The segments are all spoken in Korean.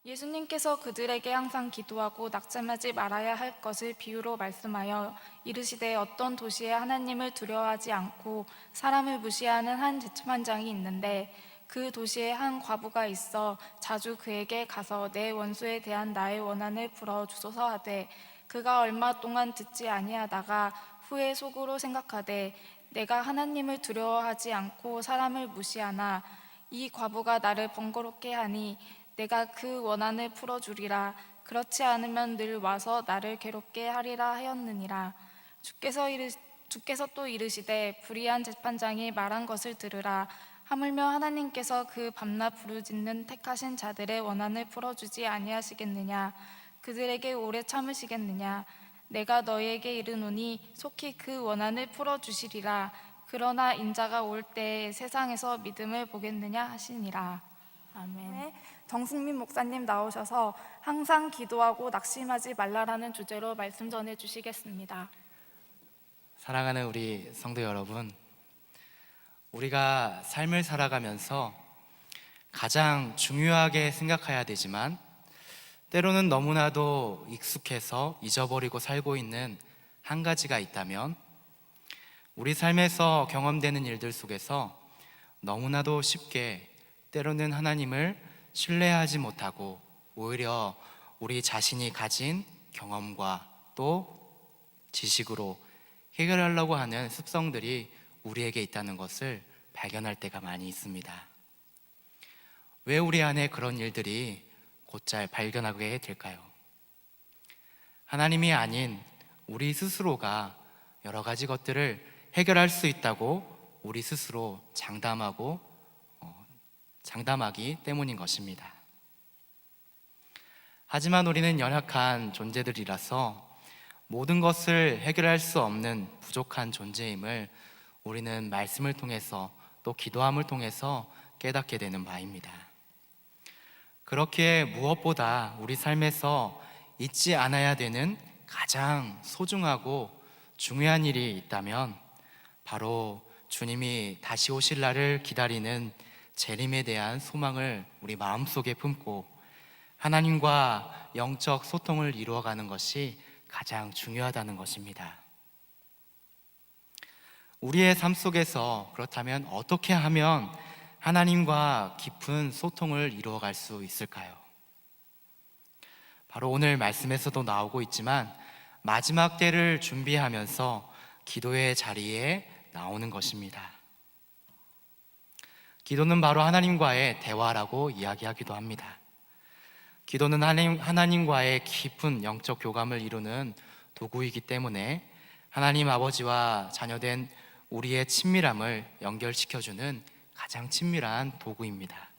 예수님께서 그들에게 항상 기도하고 낙심하지 말아야 할 것을 비유로 말씀하여 이르시되 어떤 도시에 하나님을 두려워하지 않고 사람을 무시하는 한 재판장이 있는데 그 도시에 한 과부가 있어 자주 그에게 가서 내 원수에 대한 나의 원한을 풀어 주소서 하되 그가 얼마 동안 듣지 아니하다가 후에 속으로 생각하되 내가 하나님을 두려워하지 않고 사람을 무시하나 이 과부가 나를 번거롭게 하니 내가 그 원한을 풀어주리라. 그렇지 않으면 늘 와서 나를 괴롭게 하리라 하였느니라. 주께서 또 이르시되 불의한 재판장이 말한 것을 들으라. 하물며 하나님께서 그 밤낮 부르짖는 택하신 자들의 원한을 풀어주지 아니하시겠느냐. 그들에게 오래 참으시겠느냐. 내가 너희에게 이르노니 속히 그 원한을 풀어주시리라. 그러나 인자가 올 때에 세상에서 믿음을 보겠느냐 하시니라. 아멘. 네, 정승민 목사님 나오셔서 항상 기도하고 낙심하지 말라라는 주제로 말씀 전해 주시겠습니다. 사랑하는 우리 성도 여러분, 우리가 삶을 살아가면서 가장 중요하게 생각해야 되지만 때로는 너무나도 익숙해서 잊어버리고 살고 있는 한 가지가 있다면 우리 삶에서 경험되는 일들 속에서 너무나도 쉽게 때로는 하나님을 신뢰하지 못하고 오히려 우리 자신이 가진 경험과 또 지식으로 해결하려고 하는 습성들이 우리에게 있다는 것을 발견할 때가 많이 있습니다. 왜 우리 안에 그런 일들이 곧잘 발견하게 될까요? 하나님이 아닌 우리 스스로가 여러 가지 것들을 해결할 수 있다고 우리 스스로 장담하기 때문인 것입니다. 하지만 우리는 연약한 존재들이라서 모든 것을 해결할 수 없는 부족한 존재임을 우리는 말씀을 통해서 또 기도함을 통해서 깨닫게 되는 바입니다. 그렇기에 무엇보다 우리 삶에서 잊지 않아야 되는 가장 소중하고 중요한 일이 있다면 바로 주님이 다시 오실 날을 기다리는 재림에 대한 소망을 우리 마음속에 품고 하나님과 영적 소통을 이루어가는 것이 가장 중요하다는 것입니다. 우리의 삶 속에서 그렇다면 어떻게 하면 하나님과 깊은 소통을 이루어갈 수 있을까요? 바로 오늘 말씀에서도 나오고 있지만 마지막 때를 준비하면서 기도의 자리에 나오는 것입니다. 기도는 바로 하나님과의 대화라고 이야기하기도 합니다. 기도는 하나님과의 깊은 영적 교감을 이루는 도구이기 때문에 하나님 아버지와 자녀된 우리의 친밀함을 연결시켜주는 가장 친밀한 도구입니다.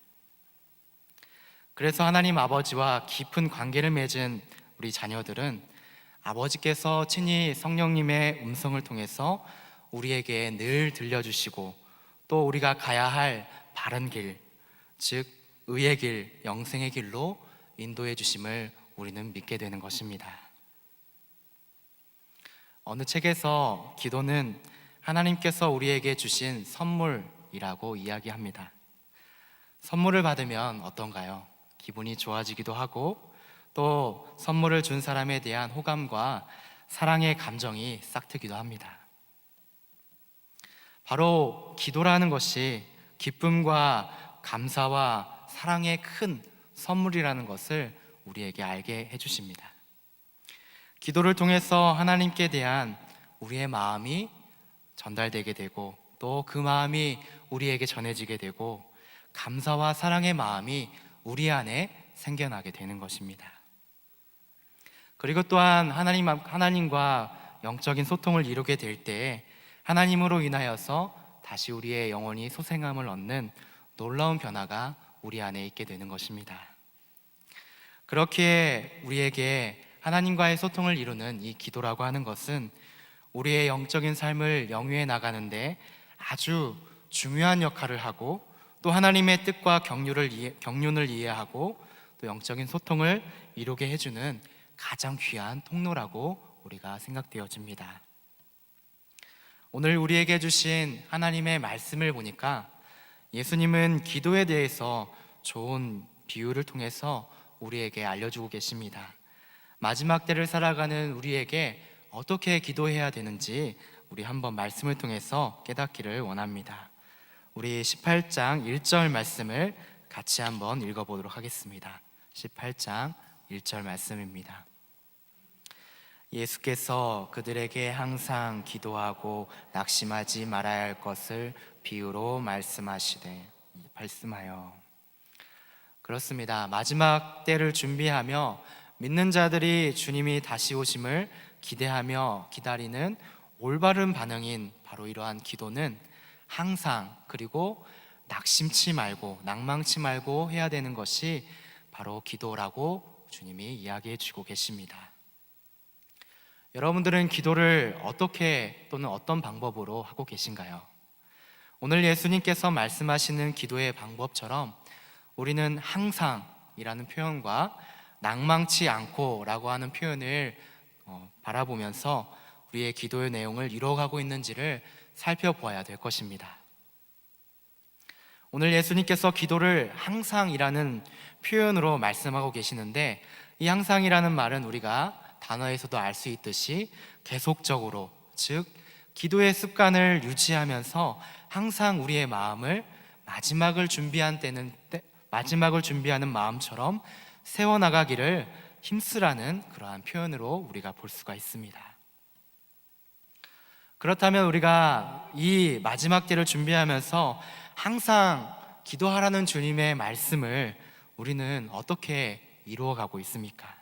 그래서 하나님 아버지와 깊은 관계를 맺은 우리 자녀들은 아버지께서 친히 성령님의 음성을 통해서 우리에게 늘 들려주시고 또 우리가 가야 할 바른 길, 즉 의의 길, 영생의 길로 인도해 주심을 우리는 믿게 되는 것입니다. 어느 책에서 기도는 하나님께서 우리에게 주신 선물이라고 이야기합니다. 선물을 받으면 어떤가요? 기분이 좋아지기도 하고 또 선물을 준 사람에 대한 호감과 사랑의 감정이 싹트기도 합니다. 바로 기도라는 것이 기쁨과 감사와 사랑의 큰 선물이라는 것을 우리에게 알게 해주십니다. 기도를 통해서 하나님께 대한 우리의 마음이 전달되게 되고 또 그 마음이 우리에게 전해지게 되고 감사와 사랑의 마음이 우리 안에 생겨나게 되는 것입니다. 그리고 또한 하나님과 영적인 소통을 이루게 될 때 하나님으로 인하여서 다시 우리의 영혼이 소생함을 얻는 놀라운 변화가 우리 안에 있게 되는 것입니다. 그렇게 우리에게 하나님과의 소통을 이루는 이 기도라고 하는 것은 우리의 영적인 삶을 영위해 나가는데 아주 중요한 역할을 하고 또 하나님의 뜻과 경륜을 이해하고 또 영적인 소통을 이루게 해주는 가장 귀한 통로라고 우리가 생각되어집니다. 오늘 우리에게 주신 하나님의 말씀을 보니까 예수님은 기도에 대해서 좋은 비유를 통해서 우리에게 알려주고 계십니다. 마지막 때를 살아가는 우리에게 어떻게 기도해야 되는지 우리 한번 말씀을 통해서 깨닫기를 원합니다. 우리 18장 1절 말씀을 같이 한번 읽어보도록 하겠습니다. 18장 1절 말씀입니다. 예수께서 그들에게 항상 기도하고 낙심하지 말아야 할 것을 비유로 말씀하여. 그렇습니다. 마지막 때를 준비하며 믿는 자들이 주님이 다시 오심을 기대하며 기다리는 올바른 반응인 바로 이러한 기도는 항상, 그리고 낙심치 말고 낭망치 말고 해야 되는 것이 바로 기도라고 주님이 이야기해 주고 계십니다. 여러분들은 기도를 어떻게 또는 어떤 방법으로 하고 계신가요? 오늘 예수님께서 말씀하시는 기도의 방법처럼 우리는 항상이라는 표현과 낭망치 않고라고 하는 표현을 바라보면서 우리의 기도의 내용을 이뤄가고 있는지를 살펴보아야 될 것입니다. 오늘 예수님께서 기도를 항상이라는 표현으로 말씀하고 계시는데, 이 항상이라는 말은 우리가 단어에서도 알 수 있듯이 계속적으로, 즉 기도의 습관을 유지하면서 항상 우리의 마음을 마지막을 준비하는 마음처럼 세워나가기를 힘쓰라는 그러한 표현으로 우리가 볼 수가 있습니다. 그렇다면 우리가 이 마지막 때를 준비하면서 항상 기도하라는 주님의 말씀을 우리는 어떻게 이루어가고 있습니까?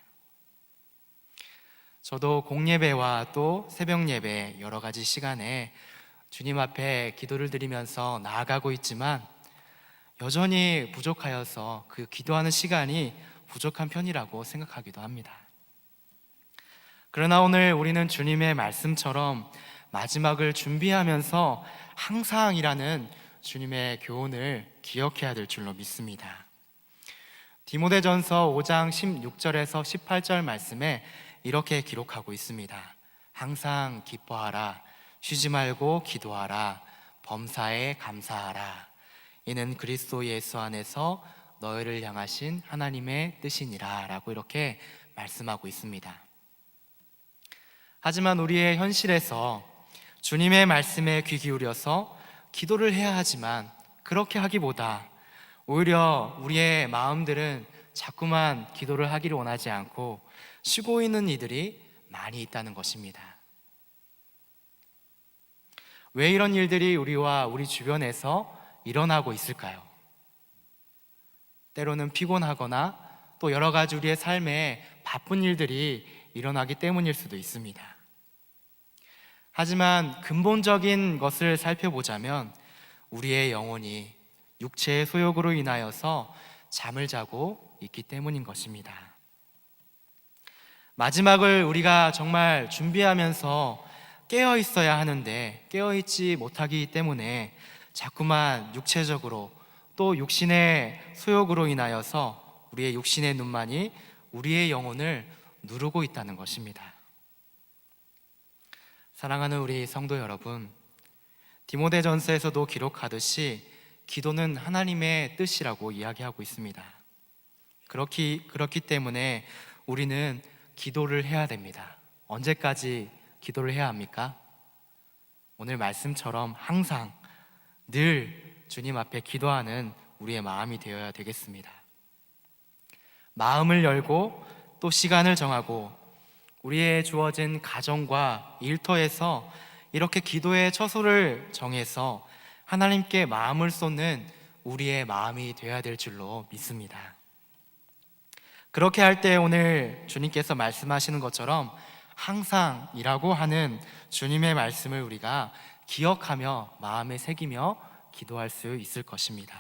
저도 공예배와 또 새벽 예배 여러 가지 시간에 주님 앞에 기도를 드리면서 나아가고 있지만 여전히 부족하여서 그 기도하는 시간이 부족한 편이라고 생각하기도 합니다. 그러나 오늘 우리는 주님의 말씀처럼 마지막을 준비하면서 항상이라는 주님의 교훈을 기억해야 될 줄로 믿습니다. 디모데전서 5장 16절에서 18절 말씀에 이렇게 기록하고 있습니다. 항상 기뻐하라, 쉬지 말고 기도하라, 범사에 감사하라. 이는 그리스도 예수 안에서 너희를 향하신 하나님의 뜻이니라 라고 이렇게 말씀하고 있습니다. 하지만 우리의 현실에서 주님의 말씀에 귀 기울여서 기도를 해야 하지만 그렇게 하기보다 오히려 우리의 마음들은 자꾸만 기도를 하기를 원하지 않고 쉬고 있는 이들이 많이 있다는 것입니다. 왜 이런 일들이 우리와 우리 주변에서 일어나고 있을까요? 때로는 피곤하거나 또 여러 가지 우리의 삶에 바쁜 일들이 일어나기 때문일 수도 있습니다. 하지만 근본적인 것을 살펴보자면 우리의 영혼이 육체의 소욕으로 인하여서 잠을 자고 있기 때문인 것입니다. 마지막을 우리가 정말 준비하면서 깨어 있어야 하는데 깨어 있지 못하기 때문에 자꾸만 육체적으로 또 육신의 소욕으로 인하여서 우리의 육신의 눈만이 우리의 영혼을 누르고 있다는 것입니다. 사랑하는 우리 성도 여러분, 디모데전서에서도 기록하듯이 기도는 하나님의 뜻이라고 이야기하고 있습니다. 그렇기 때문에 우리는 기도를 해야 됩니다. 언제까지 기도를 해야 합니까? 오늘 말씀처럼 항상 늘 주님 앞에 기도하는 우리의 마음이 되어야 되겠습니다. 마음을 열고 또 시간을 정하고 우리의 주어진 가정과 일터에서 이렇게 기도의 처소를 정해서 하나님께 마음을 쏟는 우리의 마음이 되어야 될 줄로 믿습니다. 그렇게 할 때 오늘 주님께서 말씀하시는 것처럼 항상이라고 하는 주님의 말씀을 우리가 기억하며 마음에 새기며 기도할 수 있을 것입니다.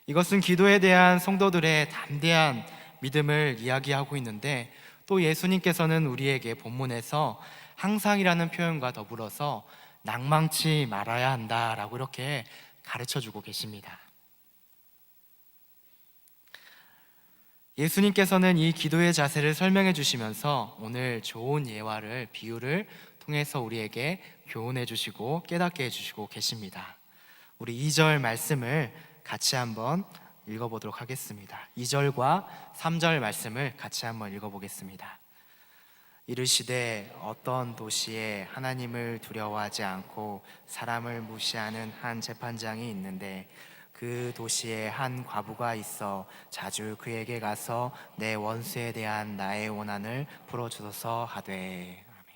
이것은 기도에 대한 성도들의 담대한 믿음을 이야기하고 있는데, 또 예수님께서는 우리에게 본문에서 항상이라는 표현과 더불어서 낭망치 말아야 한다라고 이렇게 가르쳐주고 계십니다. 예수님께서는 이 기도의 자세를 설명해 주시면서 오늘 좋은 예화를, 비유를 통해서 우리에게 교훈해 주시고 깨닫게 해 주시고 계십니다. 우리 2절 말씀을 같이 한번 읽어보도록 하겠습니다. 2절과 3절 말씀을 같이 한번 읽어보겠습니다. 이르시되 어떤 도시에 하나님을 두려워하지 않고 사람을 무시하는 한 재판장이 있는데 그 도시에 한 과부가 있어 자주 그에게 가서 내 원수에 대한 나의 원한을 풀어주소서 하되. 아멘.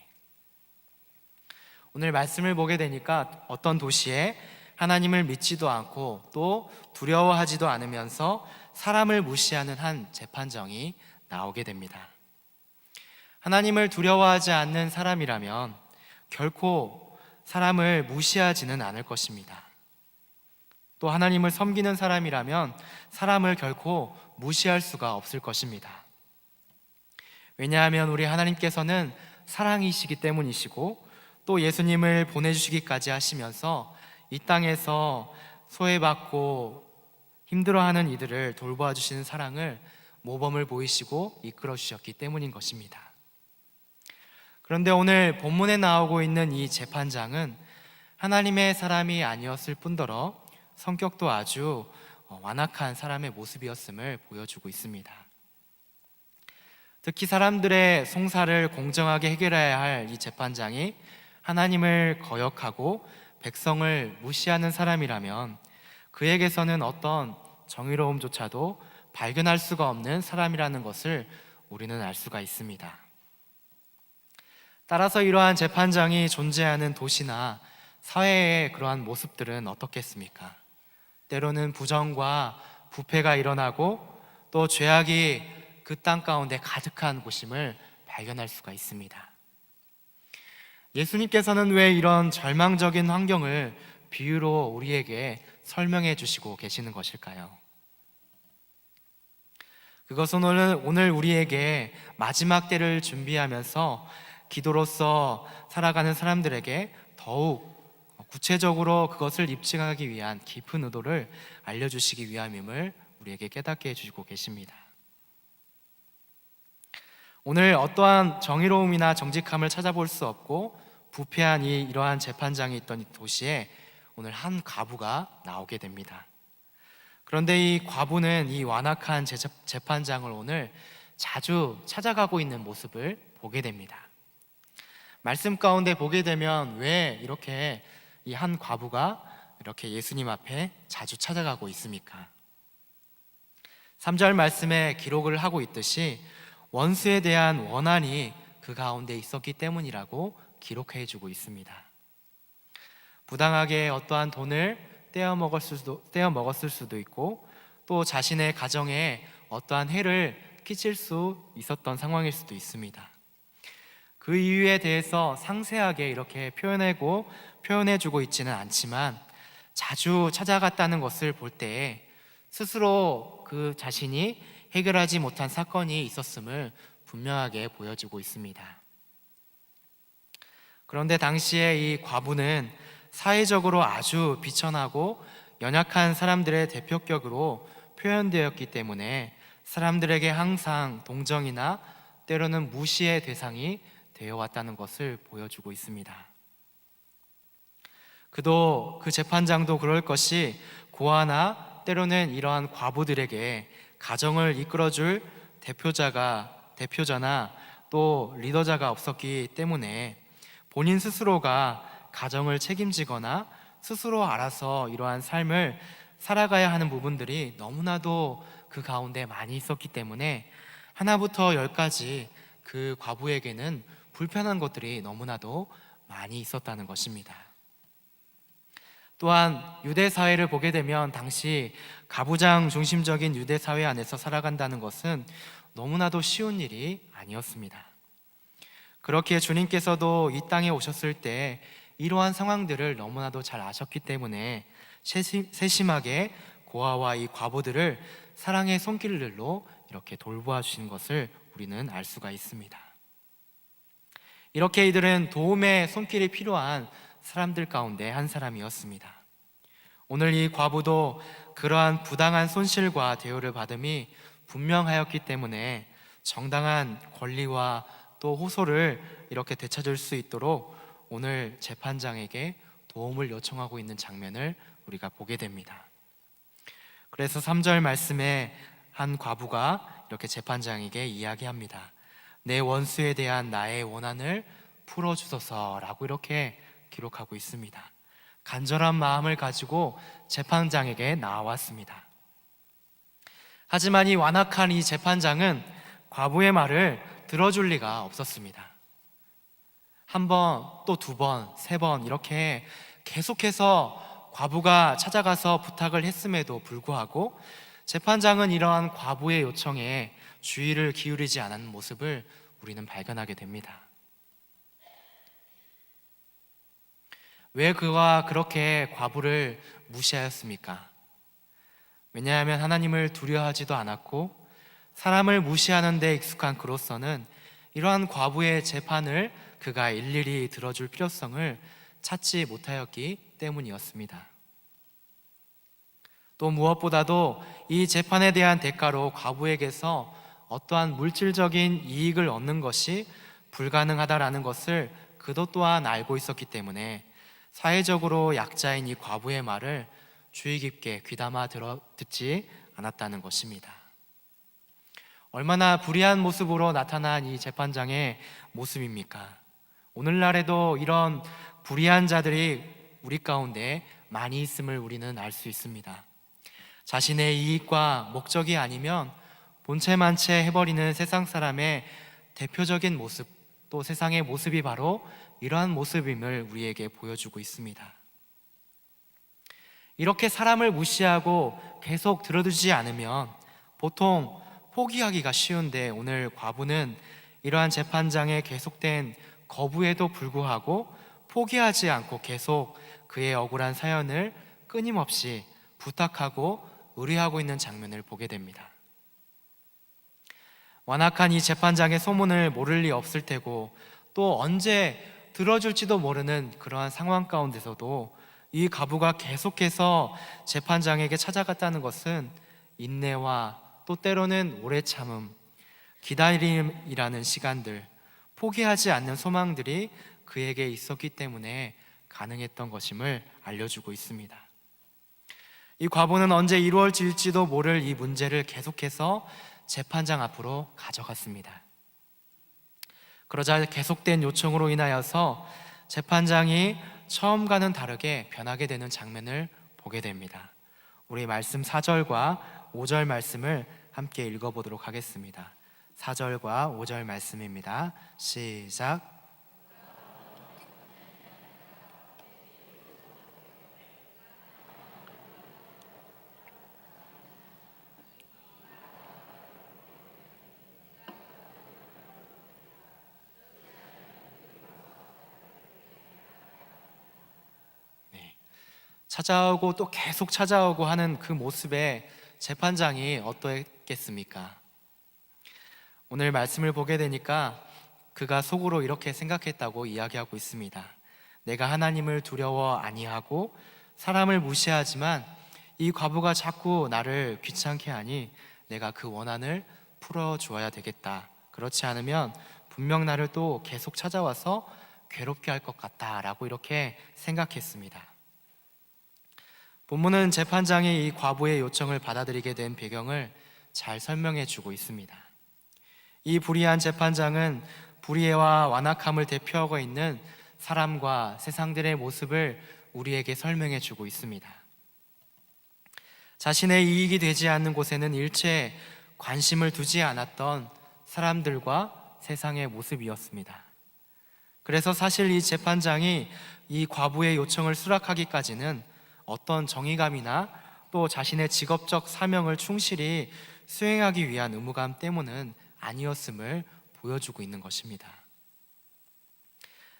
오늘 말씀을 보게 되니까 어떤 도시에 하나님을 믿지도 않고 또 두려워하지도 않으면서 사람을 무시하는 한 재판장이 나오게 됩니다. 하나님을 두려워하지 않는 사람이라면 결코 사람을 무시하지는 않을 것입니다. 또 하나님을 섬기는 사람이라면 사람을 결코 무시할 수가 없을 것입니다. 왜냐하면 우리 하나님께서는 사랑이시기 때문이시고 또 예수님을 보내주시기까지 하시면서 이 땅에서 소외받고 힘들어하는 이들을 돌보아 주시는 사랑을 모범을 보이시고 이끌어 주셨기 때문인 것입니다. 그런데 오늘 본문에 나오고 있는 이 재판장은 하나님의 사람이 아니었을 뿐더러 성격도 아주 완악한 사람의 모습이었음을 보여주고 있습니다. 특히 사람들의 송사를 공정하게 해결해야 할 이 재판장이 하나님을 거역하고 백성을 무시하는 사람이라면 그에게서는 어떤 정의로움조차도 발견할 수가 없는 사람이라는 것을 우리는 알 수가 있습니다. 따라서 이러한 재판장이 존재하는 도시나 사회의 그러한 모습들은 어떻겠습니까? 때로는 부정과 부패가 일어나고 또 죄악이 그 땅 가운데 가득한 곳임을 발견할 수가 있습니다. 예수님께서는 왜 이런 절망적인 환경을 비유로 우리에게 설명해 주시고 계시는 것일까요? 그것은 오늘 우리에게 마지막 때를 준비하면서 기도로서 살아가는 사람들에게 더욱 구체적으로 그것을 입증하기 위한 깊은 의도를 알려주시기 위함임을 우리에게 깨닫게 해주시고 계십니다. 오늘 어떠한 정의로움이나 정직함을 찾아볼 수 없고 부패한 이러한 재판장이 있던 이 도시에 오늘 한 과부가 나오게 됩니다. 그런데 이 과부는 이 완악한 재판장을 오늘 자주 찾아가고 있는 모습을 보게 됩니다. 말씀 가운데 보게 되면 왜 이렇게 이 한 과부가 이렇게 예수님 앞에 자주 찾아가고 있습니까? 3절 말씀에 기록을 하고 있듯이 원수에 대한 원한이 그 가운데 있었기 때문이라고 기록해 주고 있습니다. 부당하게 어떠한 돈을 떼어 먹었을 수도 있고 또 자신의 가정에 어떠한 해를 끼칠 수 있었던 상황일 수도 있습니다. 그 이유에 대해서 상세하게 이렇게 표현해주고 있지는 않지만 자주 찾아갔다는 것을 볼 때 스스로 그 자신이 해결하지 못한 사건이 있었음을 분명하게 보여주고 있습니다. 그런데 당시에 이 과부는 사회적으로 아주 비천하고 연약한 사람들의 대표격으로 표현되었기 때문에 사람들에게 항상 동정이나 때로는 무시의 대상이 되어 왔다는 것을 보여주고 있습니다. 그 재판장도 그럴 것이 고아나 때로는 이러한 과부들에게 가정을 이끌어줄 대표자나 또 리더자가 없었기 때문에 본인 스스로가 가정을 책임지거나 스스로 알아서 이러한 삶을 살아가야 하는 부분들이 너무나도 그 가운데 많이 있었기 때문에 하나부터 열까지 그 과부에게는 불편한 것들이 너무나도 많이 있었다는 것입니다. 또한 유대 사회를 보게 되면 당시 가부장 중심적인 유대 사회 안에서 살아간다는 것은 너무나도 쉬운 일이 아니었습니다. 그렇게 주님께서도 이 땅에 오셨을 때 이러한 상황들을 너무나도 잘 아셨기 때문에 세심하게 고아와 이 과부들을 사랑의 손길들로 이렇게 돌보아 주시는 것을 우리는 알 수가 있습니다. 이렇게 이들은 도움의 손길이 필요한 사람들 가운데 한 사람이었습니다. 오늘 이 과부도 그러한 부당한 손실과 대우를 받음이 분명하였기 때문에 정당한 권리와 또 호소를 이렇게 되찾을 수 있도록 오늘 재판장에게 도움을 요청하고 있는 장면을 우리가 보게 됩니다. 그래서 3절 말씀에 한 과부가 이렇게 재판장에게 이야기합니다. 내 원수에 대한 나의 원한을 풀어주소서라고 이렇게 기록하고 있습니다. 간절한 마음을 가지고 재판장에게 나왔습니다. 하지만 이 완악한 이 재판장은 과부의 말을 들어줄 리가 없었습니다. 한 번, 또 두 번, 세 번 이렇게 계속해서 과부가 찾아가서 부탁을 했음에도 불구하고 재판장은 이러한 과부의 요청에 주의를 기울이지 않은 모습을 우리는 발견하게 됩니다. 왜 그가 그렇게 과부를 무시하였습니까? 왜냐하면 하나님을 두려워하지도 않았고 사람을 무시하는 데 익숙한 그로서는 이러한 과부의 재판을 그가 일일이 들어줄 필요성을 찾지 못하였기 때문이었습니다. 또 무엇보다도 이 재판에 대한 대가로 과부에게서 어떠한 물질적인 이익을 얻는 것이 불가능하다라는 것을 그도 또한 알고 있었기 때문에 사회적으로 약자인 이 과부의 말을 주의 깊게 귀담아 듣지 않았다는 것입니다. 얼마나 불의한 모습으로 나타난 이 재판장의 모습입니까? 오늘날에도 이런 불의한 자들이 우리 가운데 많이 있음을 우리는 알 수 있습니다. 자신의 이익과 목적이 아니면 본체만체 해버리는 세상 사람의 대표적인 모습, 또 세상의 모습이 바로 이러한 모습임을 우리에게 보여주고 있습니다. 이렇게 사람을 무시하고 계속 들어두지 않으면 보통 포기하기가 쉬운데 오늘 과부는 이러한 재판장의 계속된 거부에도 불구하고 포기하지 않고 계속 그의 억울한 사연을 끊임없이 부탁하고 의뢰하고 있는 장면을 보게 됩니다. 완악한 이 재판장의 소문을 모를 리 없을 테고 또 언제 들어줄지도 모르는 그러한 상황 가운데서도 이 과부가 계속해서 재판장에게 찾아갔다는 것은 인내와 또 때로는 오래 참음, 기다림이라는 시간들, 포기하지 않는 소망들이 그에게 있었기 때문에 가능했던 것임을 알려주고 있습니다. 이 과부는 언제 이루어질지도 모를 이 문제를 계속해서 재판장 앞으로 가져갔습니다. 그러자 계속된 요청으로 인하여서 재판장이 처음과는 다르게 변하게 되는 장면을 보게 됩니다. 우리 말씀 4절과 5절 말씀을 함께 읽어보도록 하겠습니다. 4절과 5절 말씀입니다. 시작. 찾아오고 또 계속 찾아오고 하는 그 모습에 재판장이 어떠했겠습니까? 오늘 말씀을 보게 되니까 그가 속으로 이렇게 생각했다고 이야기하고 있습니다. 내가 하나님을 두려워 아니하고 사람을 무시하지만 이 과부가 자꾸 나를 귀찮게 하니 내가 그 원한을 풀어주어야 되겠다. 그렇지 않으면 분명 나를 또 계속 찾아와서 괴롭게 할 것 같다라고 이렇게 생각했습니다. 본문은 재판장이 이 과부의 요청을 받아들이게 된 배경을 잘 설명해 주고 있습니다. 이 불의한 재판장은 불의와 완악함을 대표하고 있는 사람과 세상들의 모습을 우리에게 설명해 주고 있습니다. 자신의 이익이 되지 않는 곳에는 일체 관심을 두지 않았던 사람들과 세상의 모습이었습니다. 그래서 사실 이 재판장이 이 과부의 요청을 수락하기까지는 어떤 정의감이나 또 자신의 직업적 사명을 충실히 수행하기 위한 의무감 때문은 아니었음을 보여주고 있는 것입니다.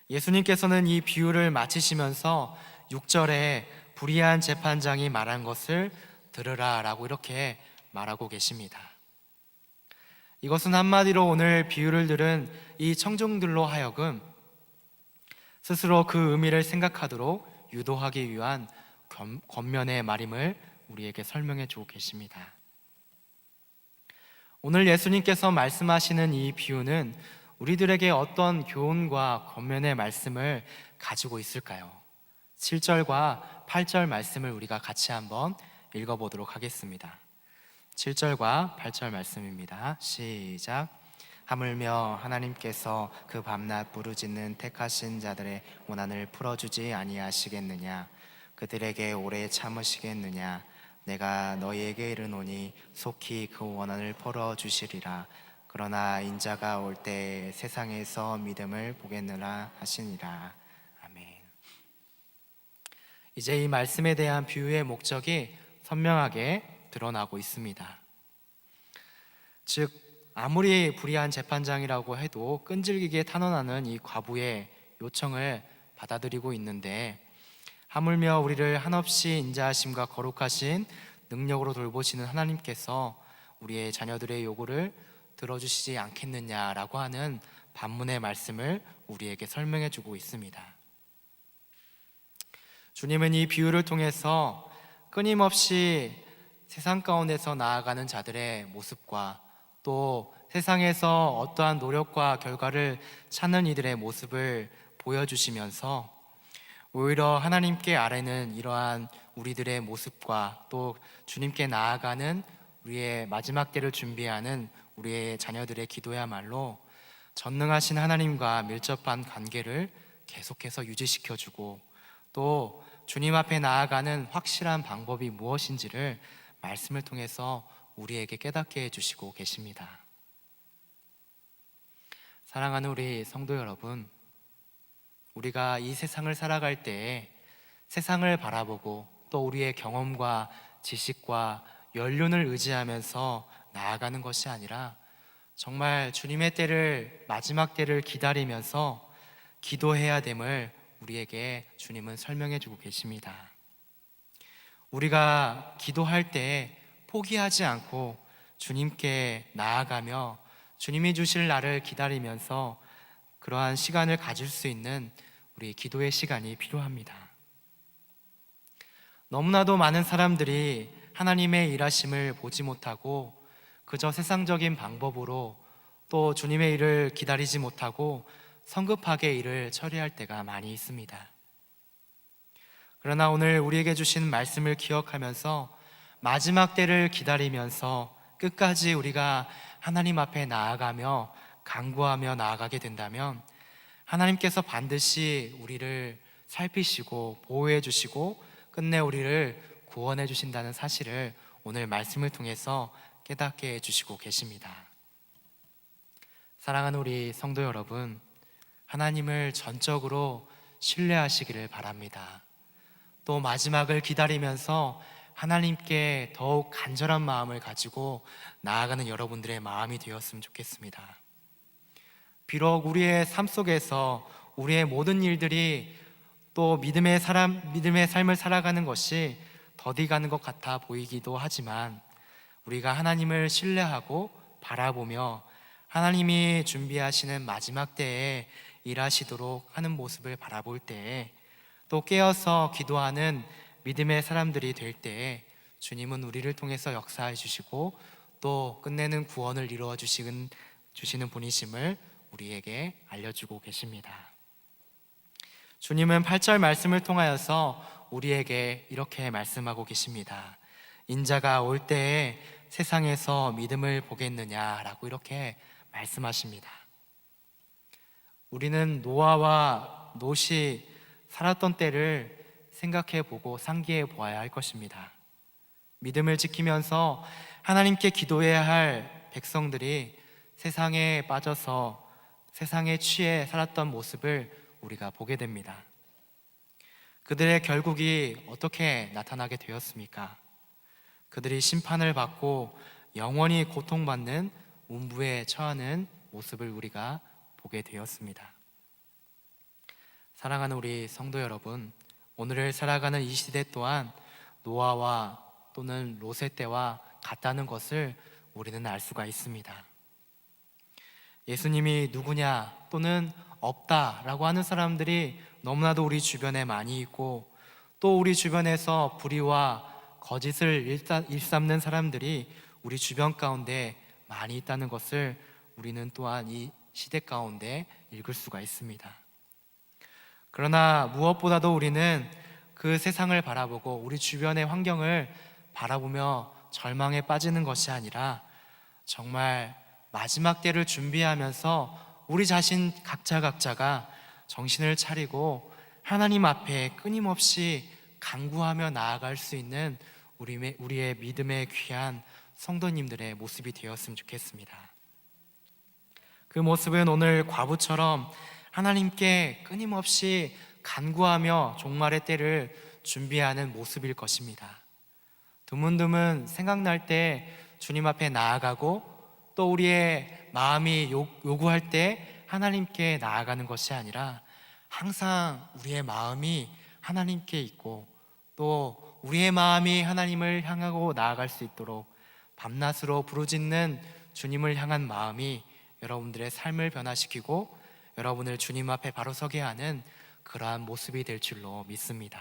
예수님께서는 이 비유를 마치시면서 6절에 불의한 재판장이 말한 것을 들으라 라고 이렇게 말하고 계십니다. 이것은 한마디로 오늘 비유를 들은 이 청중들로 하여금 스스로 그 의미를 생각하도록 유도하기 위한 권면의 말임을 우리에게 설명해 주고 계십니다. 오늘 예수님께서 말씀하시는 이 비유는 우리들에게 어떤 교훈과 권면의 말씀을 가지고 있을까요? 7절과 8절 말씀을 우리가 같이 한번 읽어보도록 하겠습니다. 7절과 8절 말씀입니다. 시작. 하물며 하나님께서 그 밤낮 부르짖는 택하신 자들의 원한을 풀어주지 아니하시겠느냐? 그들에게 오래 참으시겠느냐? 내가 너희에게 이르노니 속히 그 원한을 풀어주시리라. 그러나 인자가 올 때 세상에서 믿음을 보겠느라 하시니라. 아멘. 이제 이 말씀에 대한 비유의 목적이 선명하게 드러나고 있습니다. 즉, 아무리 불의한 재판장이라고 해도 끈질기게 탄원하는 이 과부의 요청을 받아들이고 있는데, 하물며 우리를 한없이 인자하심과 거룩하신 능력으로 돌보시는 하나님께서 우리의 자녀들의 요구를 들어주시지 않겠느냐라고 하는 반문의 말씀을 우리에게 설명해 주고 있습니다. 주님은 이 비유를 통해서 끊임없이 세상 가운데서 나아가는 자들의 모습과 또 세상에서 어떠한 노력과 결과를 찾는 이들의 모습을 보여주시면서 오히려 하나님께 아뢰는 이러한 우리들의 모습과 또 주님께 나아가는 우리의 마지막 때를 준비하는 우리의 자녀들의 기도야말로 전능하신 하나님과 밀접한 관계를 계속해서 유지시켜주고 또 주님 앞에 나아가는 확실한 방법이 무엇인지를 말씀을 통해서 우리에게 깨닫게 해주시고 계십니다. 사랑하는 우리 성도 여러분, 우리가 이 세상을 살아갈 때에 세상을 바라보고 또 우리의 경험과 지식과 연륜을 의지하면서 나아가는 것이 아니라 정말 주님의 때를, 마지막 때를 기다리면서 기도해야 됨을 우리에게 주님은 설명해 주고 계십니다. 우리가 기도할 때 포기하지 않고 주님께 나아가며 주님이 주실 날을 기다리면서 그러한 시간을 가질 수 있는 우리 기도의 시간이 필요합니다. 너무나도 많은 사람들이 하나님의 일하심을 보지 못하고 그저 세상적인 방법으로 또 주님의 일을 기다리지 못하고 성급하게 일을 처리할 때가 많이 있습니다. 그러나 오늘 우리에게 주신 말씀을 기억하면서 마지막 때를 기다리면서 끝까지 우리가 하나님 앞에 나아가며 간구하며 나아가게 된다면 하나님께서 반드시 우리를 살피시고 보호해 주시고 끝내 우리를 구원해 주신다는 사실을 오늘 말씀을 통해서 깨닫게 해 주시고 계십니다. 사랑하는 우리 성도 여러분, 하나님을 전적으로 신뢰하시기를 바랍니다. 또 마지막을 기다리면서 하나님께 더욱 간절한 마음을 가지고 나아가는 여러분들의 마음이 되었으면 좋겠습니다. 비록 우리의 삶 속에서 우리의 모든 일들이 또 믿음의 삶을 살아가는 것이 더디가는 것 같아 보이기도 하지만 우리가 하나님을 신뢰하고 바라보며 하나님이 준비하시는 마지막 때에 일하시도록 하는 모습을 바라볼 때에 또 깨어서 기도하는 믿음의 사람들이 될 때에 주님은 우리를 통해서 역사해 주시고 또 끝내는 구원을 이루어 주시는 분이심을 우리에게 알려주고 계십니다. 주님은 8절 말씀을 통하여서 우리에게 이렇게 말씀하고 계십니다. 인자가 올 때에 세상에서 믿음을 보겠느냐라고 이렇게 말씀하십니다. 우리는 노아와 롯이 살았던 때를 생각해 보고 상기해 보아야 할 것입니다. 믿음을 지키면서 하나님께 기도해야 할 백성들이 세상에 빠져서 세상에 취해 살았던 모습을 우리가 보게 됩니다. 그들의 결국이 어떻게 나타나게 되었습니까? 그들이 심판을 받고 영원히 고통받는 운부에 처하는 모습을 우리가 보게 되었습니다. 사랑하는 우리 성도 여러분, 오늘을 살아가는 이 시대 또한 노아와 또는 롯의 때와 같다는 것을 우리는 알 수가 있습니다. 예수님이 누구냐 또는 없다라고 하는 사람들이 너무나도 우리 주변에 많이 있고 또 우리 주변에서 불의와 거짓을 일삼는 사람들이 우리 주변 가운데 많이 있다는 것을 우리는 또한 이 시대 가운데 읽을 수가 있습니다. 그러나 무엇보다도 우리는 그 세상을 바라보고 우리 주변의 환경을 바라보며 절망에 빠지는 것이 아니라 정말 마지막 때를 준비하면서 우리 자신 각자가 정신을 차리고 하나님 앞에 끊임없이 간구하며 나아갈 수 있는 우리의 믿음의 귀한 성도님들의 모습이 되었으면 좋겠습니다. 그 모습은 오늘 과부처럼 하나님께 끊임없이 간구하며 종말의 때를 준비하는 모습일 것입니다. 드문드문 생각날 때 주님 앞에 나아가고 또 우리의 마음이 요구할 때 하나님께 나아가는 것이 아니라 항상 우리의 마음이 하나님께 있고 또 우리의 마음이 하나님을 향하고 나아갈 수 있도록 밤낮으로 부르짖는 주님을 향한 마음이 여러분들의 삶을 변화시키고 여러분을 주님 앞에 바로 서게 하는 그러한 모습이 될 줄로 믿습니다.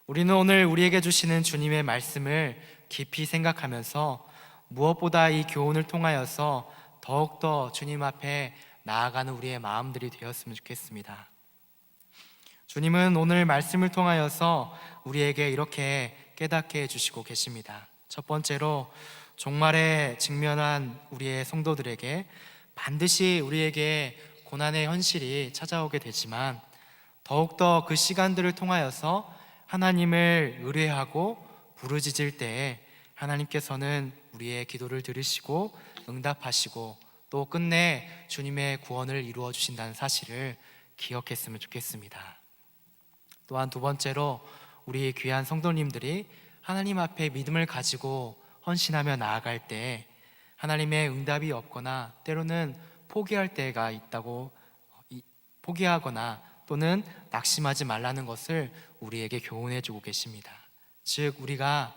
우리는 오늘 우리에게 주시는 주님의 말씀을 깊이 생각하면서 무엇보다 이 교훈을 통하여서 더욱더 주님 앞에 나아가는 우리의 마음들이 되었으면 좋겠습니다. 주님은 오늘 말씀을 통하여서 우리에게 이렇게 깨닫게 해주시고 계십니다. 첫 번째로 종말에 직면한 우리의 성도들에게 반드시 우리에게 고난의 현실이 찾아오게 되지만 더욱더 그 시간들을 통하여서 하나님을 의뢰하고 부르짖을 때에 하나님께서는 우리의 기도를 들으시고 응답하시고 또 끝내 주님의 구원을 이루어 주신다는 사실을 기억했으면 좋겠습니다. 또한 두 번째로 우리 귀한 성도님들이 하나님 앞에 믿음을 가지고 헌신하며 나아갈 때 하나님의 응답이 없거나 때로는 포기할 때가 있다고 포기하거나 또는 낙심하지 말라는 것을 우리에게 교훈해 주고 계십니다. 즉 우리가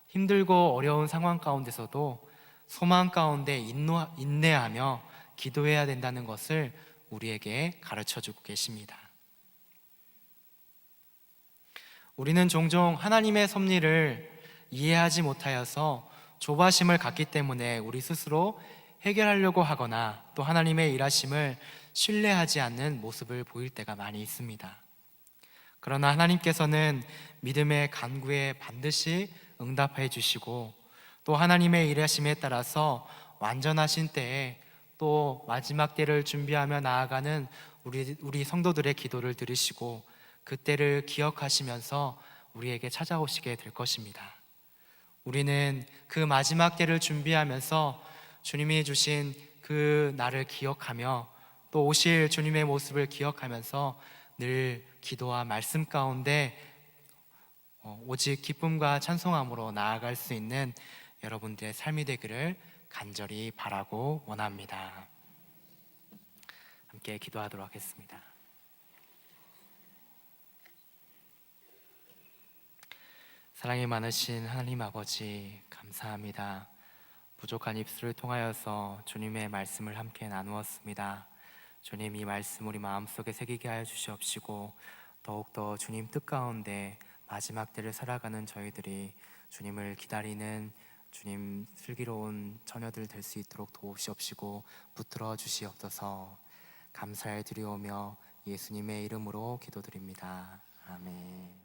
힘들고 어려운 상황 가운데서도 소망 가운데 인내하며 기도해야 된다는 것을 우리에게 가르쳐 주고 계십니다. 우리는 종종 하나님의 섭리를 이해하지 못하여서 조바심을 갖기 때문에 우리 스스로 해결하려고 하거나 또 하나님의 일하심을 신뢰하지 않는 모습을 보일 때가 많이 있습니다. 그러나 하나님께서는 믿음의 간구에 반드시 응답해 주시고 또 하나님의 일하심에 따라서 완전하신 때에 또 마지막 때를 준비하며 나아가는 우리 성도들의 기도를 들으시고 그때를 기억하시면서 우리에게 찾아오시게 될 것입니다. 우리는 그 마지막 때를 준비하면서 주님이 주신 그 날을 기억하며 또 오실 주님의 모습을 기억하면서 늘 기도와 말씀 가운데 오직 기쁨과 찬송함으로 나아갈 수 있는 여러분들의 삶이 되기를 간절히 바라고 원합니다. 함께 기도하도록 하겠습니다. 사랑이 많으신 하나님 아버지 감사합니다. 부족한 입술을 통하여서 주님의 말씀을 함께 나누었습니다. 주님 이 말씀 우리 마음속에 새기게 하여 주시옵시고 더욱더 주님 뜻 가운데 마지막 때를 살아가는 저희들이 주님을 기다리는 주님 슬기로운 처녀들 될 수 있도록 도우시옵시고 붙들어 주시옵소서. 감사해 드리오며 예수님의 이름으로 기도드립니다. 아멘.